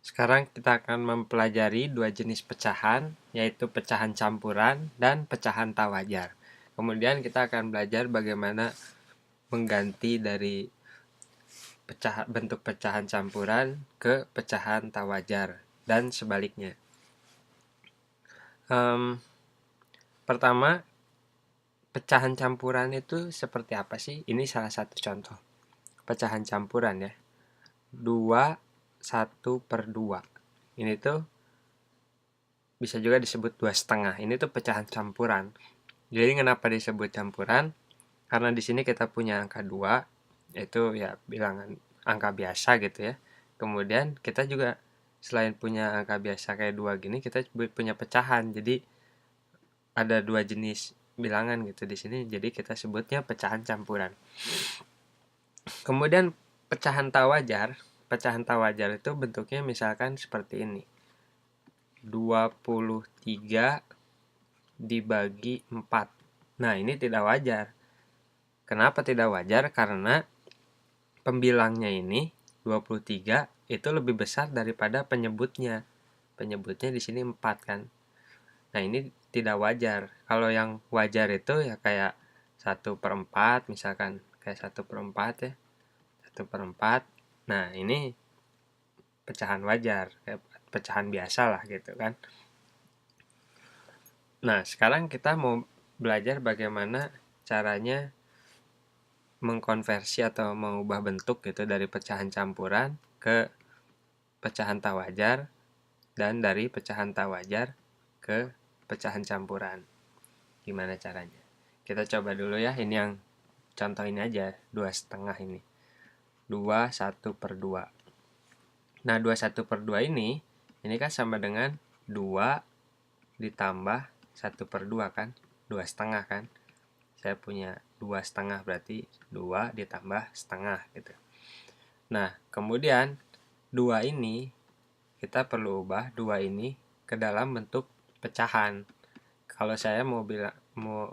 Sekarang kita akan mempelajari dua jenis pecahan, yaitu pecahan campuran dan pecahan tak wajar. Kemudian kita akan belajar bagaimana mengganti dari bentuk pecahan campuran ke pecahan tak wajar dan sebaliknya. Pertama, pecahan campuran itu seperti apa sih? Ini salah satu contoh pecahan campuran ya. 2 1/2. Ini tuh bisa juga disebut 2,5. Ini tuh pecahan campuran. Jadi kenapa disebut campuran? Karena di sini kita punya angka 2, yaitu ya bilangan angka biasa gitu ya. Kemudian kita juga selain punya angka biasa kayak 2 gini, kita punya pecahan. Jadi ada dua jenis bilangan gitu di sini. Jadi kita sebutnya pecahan campuran. Kemudian pecahan tak wajar. Pecahan tak wajar itu bentuknya misalkan seperti ini. 23 dibagi 4. Nah, ini tidak wajar. Kenapa tidak wajar? Karena pembilangnya ini 23 itu lebih besar daripada penyebutnya. Penyebutnya di sini 4 kan. Nah, ini tidak wajar. Kalau yang wajar itu ya kayak 1/4 misalkan. Kayak 1/4 ya. 1/4. Nah, ini pecahan wajar. Kayak pecahan biasa lah gitu kan. Nah, sekarang kita mau belajar bagaimana caranya mengkonversi atau mengubah bentuk gitu dari pecahan campuran ke pecahan tak wajar dan dari pecahan tak wajar ke pecahan campuran. Gimana caranya? Kita coba dulu ya, ini yang contoh ini aja, 2,5 ini. 2 1/2. Nah, 2 1/2 ini kan sama dengan 2 ditambah 1/2 kan? 2,5 kan? Saya punya 2,5 berarti 2 ditambah setengah gitu. Nah, kemudian 2 ini kita perlu ubah 2 ini ke dalam bentuk pecahan. Kalau saya mau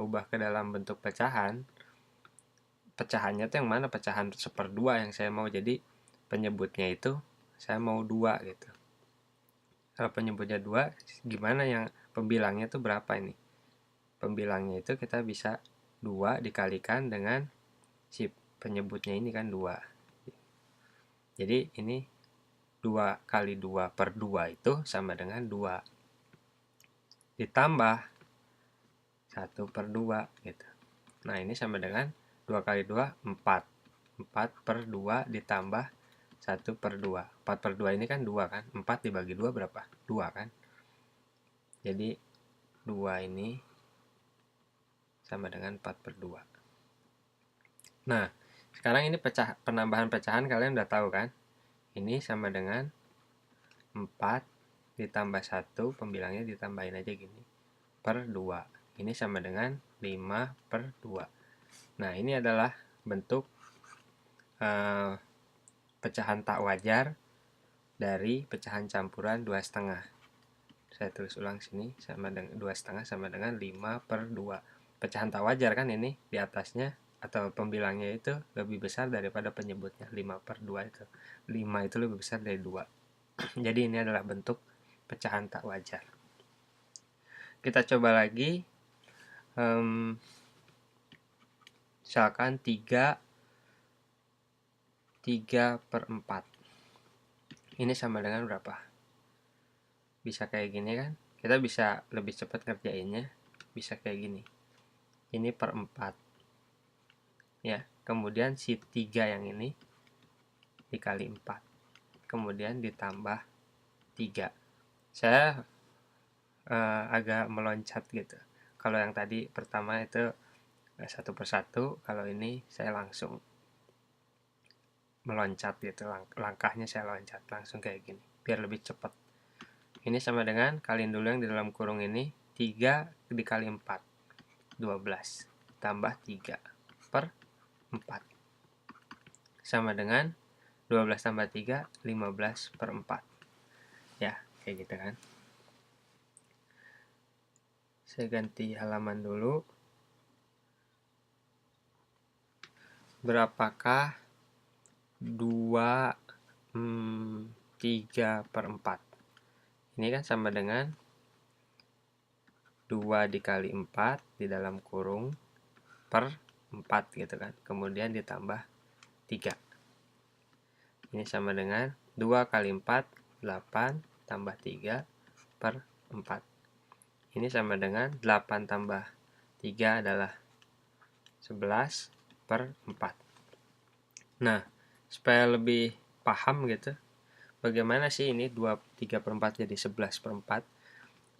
ubah ke dalam bentuk pecahan, pecahannya tuh yang mana? Pecahan 1/2 yang saya mau. Jadi penyebutnya itu saya mau 2 gitu. Kalau penyebutnya 2, gimana yang pembilangnya tuh berapa ini? Pembilangnya itu kita bisa 2 dikalikan dengan si penyebutnya ini kan 2. Jadi ini 2 kali 2/2 itu sama dengan 2. Ditambah 1/2 gitu. Nah, ini sama dengan 2 kali 2, 4. 4/2 ditambah 1/2. 4/2 ini kan 2 kan? 4 dibagi 2 berapa? 2 kan? Jadi 2 ini sama dengan 4/2. Nah, sekarang ini penambahan pecahan kalian udah tahu kan? Ini sama dengan 4 ditambah 1, pembilangnya ditambahin aja gini, per 2. Ini sama dengan 5/2. Nah, ini adalah bentuk pecahan tak wajar dari pecahan campuran 2,5. Saya tulis ulang sini, sama dengan 2,5 sama dengan 5/2. Pecahan tak wajar kan ini di atasnya atau pembilangnya itu lebih besar daripada penyebutnya. 5/2 itu. 5 itu lebih besar dari 2. Jadi ini adalah bentuk pecahan tak wajar. Kita coba lagi. Misalkan 3/4. Ini sama dengan berapa? Bisa kayak gini kan? Kita bisa lebih cepat ngerjainnya. Bisa kayak gini. Ini per 4. Ya, kemudian si 3 yang ini dikali 4. Kemudian ditambah 3. Saya agak meloncat gitu. Kalau yang tadi pertama itu 1/1, kalau ini saya langsung meloncat gitu, langkahnya saya loncat langsung kayak gini biar lebih cepat. Ini sama dengan kaliin dulu yang di dalam kurung ini, 3 dikali 4, 12 tambah 3 per 4 sama dengan 12 tambah 3, 15/4. Ya, kayak gitu kan. Saya ganti halaman dulu. Berapakah 2 3/4. Ini kan sama dengan 2 dikali 4 di dalam kurung per 4 gitu kan. Kemudian ditambah 3. Ini sama dengan 2 kali 4, 8 tambah 3 per 4. Ini sama dengan 8 tambah 3 adalah 11 per 4. Nah, supaya lebih paham gitu, bagaimana sih ini 3/4 jadi 11/4.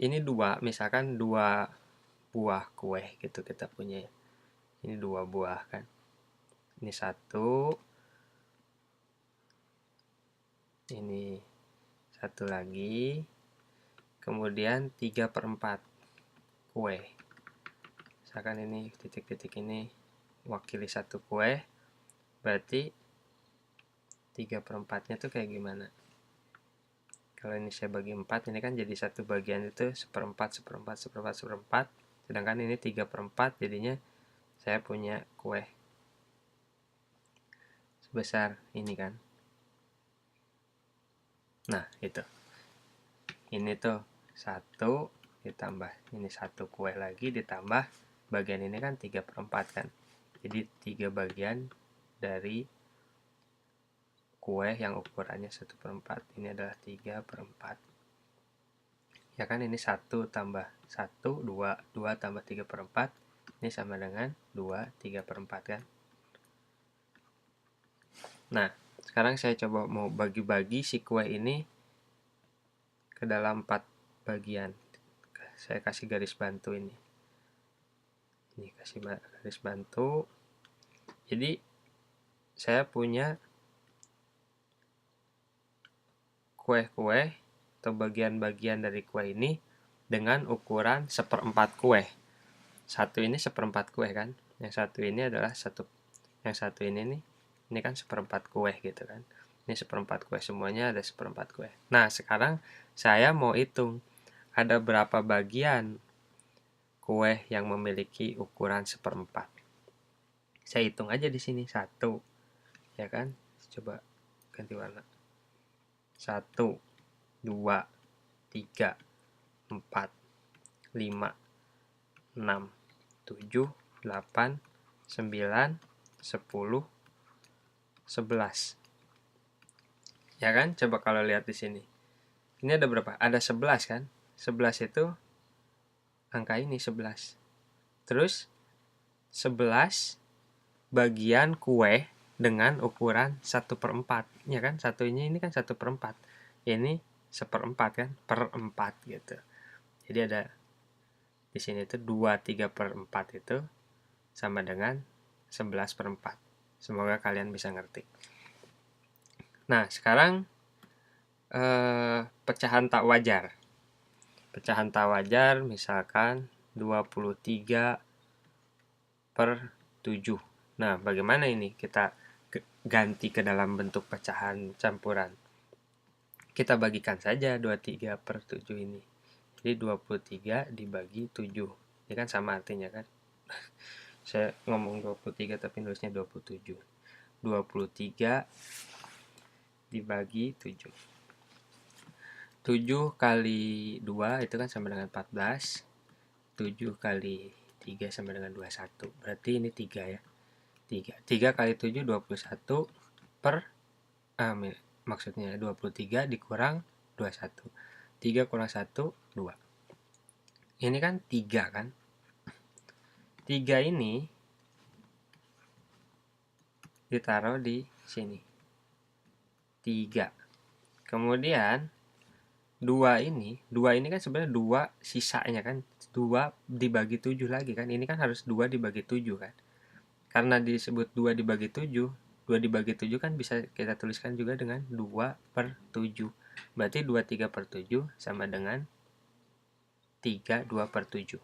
Ini misalkan 2 buah kue gitu kita punya. Ini 2 buah kan. Ini 1. Ini 1 lagi. Kemudian 3/4 kue. Misalkan ini titik-titik ini wakili 1 kue. Berarti 3/4-nya tuh kayak gimana? Kalau ini saya bagi 4, ini kan jadi satu bagian itu 1/4, 1/4, 1/4, 1/4. Sedangkan ini 3/4, jadinya saya punya kue sebesar ini kan. Nah, itu. Ini tuh 1 ditambah ini 1 kue lagi ditambah bagian ini kan 3/4 kan. Jadi 3 bagian dari kue yang ukurannya 1/4. Ini adalah 3/4. Ya kan, ini 1 tambah 1, 2. 2 tambah 3/4. Ini sama dengan 2, 3/4 kan. Nah, sekarang saya coba mau bagi-bagi si kue ini ke dalam 4 bagian. Saya kasih garis bantu ini. Ini kasih garis bantu. Jadi, saya punya kue-kue atau bagian-bagian dari kue ini dengan ukuran 1/4 kue. Satu ini 1/4 kue kan. Yang satu ini adalah yang satu ini nih, ini kan 1/4 kue gitu kan. Ini 1/4 kue, semuanya ada 1/4 kue. Nah, sekarang saya mau hitung ada berapa bagian kue yang memiliki ukuran 1/4. Saya hitung aja di sini 1, ya kan. Coba ganti warna. 1, 2, 3, 4, 5, 6, 7, 8, 9, 10, 11. Ya kan? Coba kalau lihat di sini. Ini ada berapa? Ada 11 kan? 11 itu angka ini 11. Terus 11 bagian kue dengan ukuran 1/4, ya kan? Satunya ini kan 1/4. Ini 1/4 kan? Per 4 gitu. Jadi ada di sini tuh 2, 3/4 itu sama dengan 11/4. Semoga kalian bisa ngerti. Nah, sekarang pecahan tak wajar. Pecahan tak wajar misalkan 23/7. Nah, bagaimana ini kita ganti ke dalam bentuk pecahan campuran? Kita bagikan saja 23/7 ini. Jadi 23 dibagi 7. Ini kan sama artinya kan? Saya ngomong 23 tapi nulisnya 27. 23 dibagi 7. 7 kali 2 itu kan sama dengan 14. 7 kali 3 sama dengan 21. Berarti ini 3 ya. 3 kali 7 21 per maksudnya 23 dikurang 21. 3 kurang 1 2. Ini kan 3 kan. 3 ini ditaruh di sini. 3. Kemudian 2 ini kan sebenarnya 2 sisanya kan. 2 dibagi 7 lagi kan. Ini kan harus 2 dibagi 7 kan. Karena disebut 2 dibagi 7, 2 dibagi 7 kan bisa kita tuliskan juga dengan 2/7. Berarti 23/7 sama dengan 3/2/7.